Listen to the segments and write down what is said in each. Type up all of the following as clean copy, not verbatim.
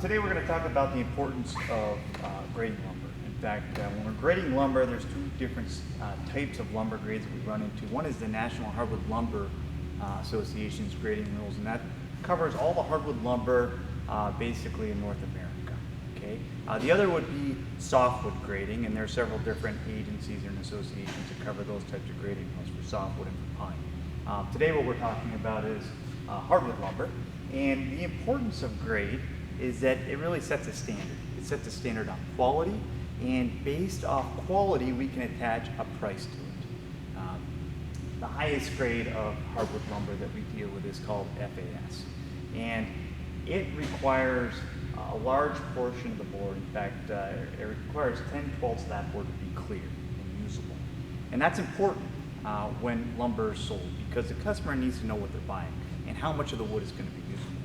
Today we're going to talk about the importance of grading lumber. In fact, when we're grading lumber, there's two different types of lumber grades that we run into. One is the National Hardwood Lumber Association's grading rules, and that covers all the hardwood lumber basically in North America. Okay. The other would be softwood grading, and there are several different agencies and associations that cover those types of grading rules for softwood and for pine. Today what we're talking about is hardwood lumber, and the importance of grade is that it really sets a standard. It sets a standard on quality, and based off quality, we can attach a price to it. The highest grade of hardwood lumber that we deal with is called FAS, and it requires a large portion of the board. In fact, it requires 10/12 of that board to be clear and usable. And that's important when lumber is sold, because the customer needs to know what they're buying and how much of the wood is going to be usable.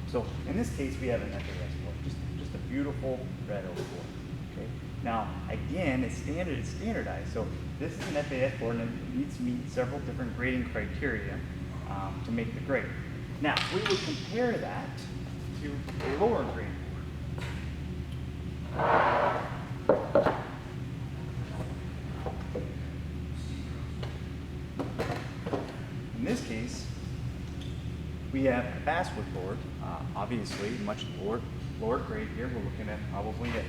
So in this case, we have an FAS board, just a beautiful red oak board. Okay. Now again, it's standardized. So this is an FAS board, and it needs to meet several different grading criteria to make the grade. Now we would compare that to a lower grade board. In this case, we have a basswood board, obviously much lower grade here. We're looking at probably a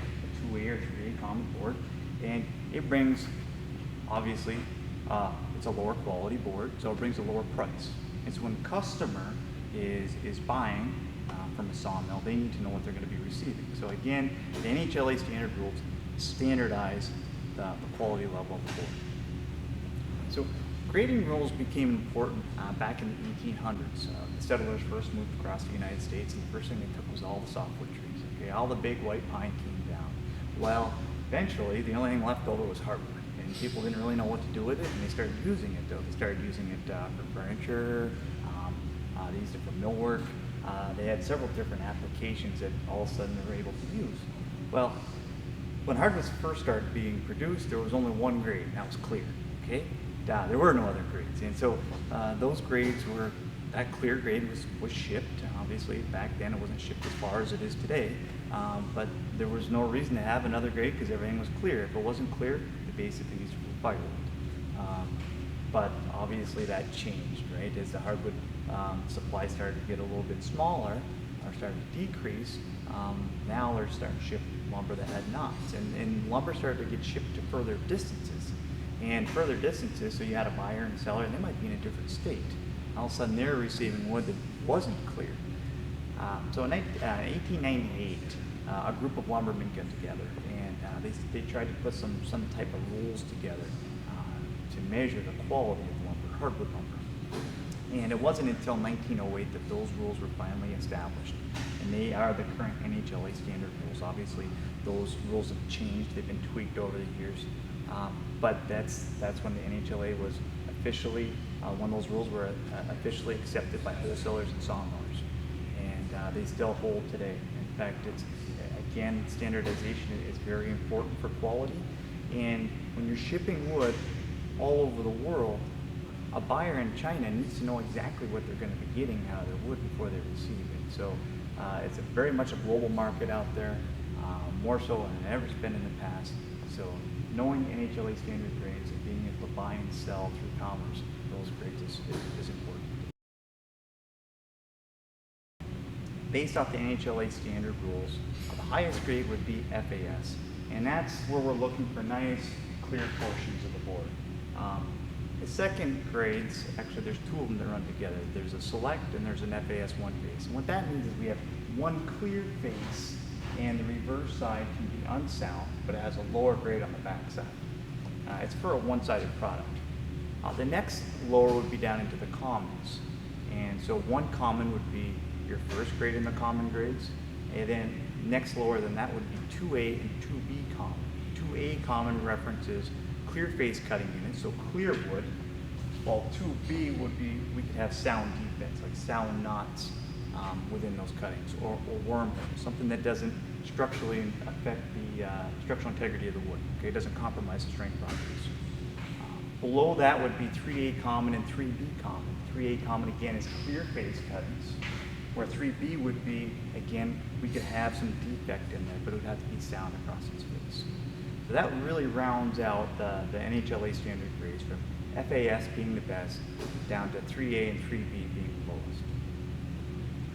2A or 3A common board, and it brings, obviously, it's a lower quality board, so it brings a lower price. And so when the customer is buying from a sawmill, they need to know what they're going to be receiving. So again, the NHLA standard rules standardize the quality level of the board. So grading rules became important back in the 1800s. The settlers first moved across the United States, and the first thing they took was all the softwood trees. Okay, all the big white pine came down. Well, eventually, the only thing left over was hardwood, and people didn't really know what to do with it, and they started using it. They started using it for furniture. They used it for millwork. They had several different applications that all of a sudden they were able to use. Well, when hardwoods first started being produced, there was only one grade, and that was clear. Okay. There were no other grades, and so those grades were, that clear grade was shipped. Obviously back then it wasn't shipped as far as it is today, but there was no reason to have another grade because everything was clear. If it wasn't clear, they basically used it for firewood. But obviously that changed, right? As the hardwood supply started to get a little bit smaller, or started to decrease, now they're starting to ship lumber that had knots, and lumber started to get shipped to further distances. And further distances, so you had a buyer and a seller, and they might be in a different state. All of a sudden, they're receiving wood that wasn't clear. So in 1898, a group of lumbermen got together, and they tried to put some type of rules together to measure the quality of lumber, hardwood lumber. And it wasn't until 1908 that those rules were finally established, and they are the current NHLA standard rules. Obviously, those rules have changed; they've been tweaked over the years. But that's when the NHLA was officially, when those rules were officially accepted by wholesalers and sawmillers, and they still hold today. In fact, again, standardization is very important for quality, and when you're shipping wood all over the world, a buyer in China needs to know exactly what they're going to be getting out of their wood before they receive it. So it's very much a global market out there, more so than it ever been in the past. So knowing NHLA standard grades and being able to buy and sell through commerce, those grades is important. Based off the NHLA standard rules, the highest grade would be FAS, and that's where we're looking for nice, clear portions of the board. The second grades, actually there's two of them that run together. There's a select and there's an FAS 1 face. And what that means is we have one clear face, and the reverse side can be unsound, but it has a lower grade on the back side. It's for a one-sided product. The next lower would be down into the commons. And so one common would be your first grade in the common grades, and then next lower than that would be 2A and 2B common. 2A common references clear face cutting units, so clear wood, while 2B would be, we could have sound defects, like sound knots within those cuttings, or wormholes, something that doesn't structurally affect the structural integrity of the wood. Okay, it doesn't compromise the strength properties. Below that would be 3A common and 3B common. 3A common again is clear face cuttings, Where 3B would be, again, we could have some defect in there, but it would have to be sound across its face. So that really rounds out the NHLA standard grades from FAS being the best down to 3A and 3B being the lowest.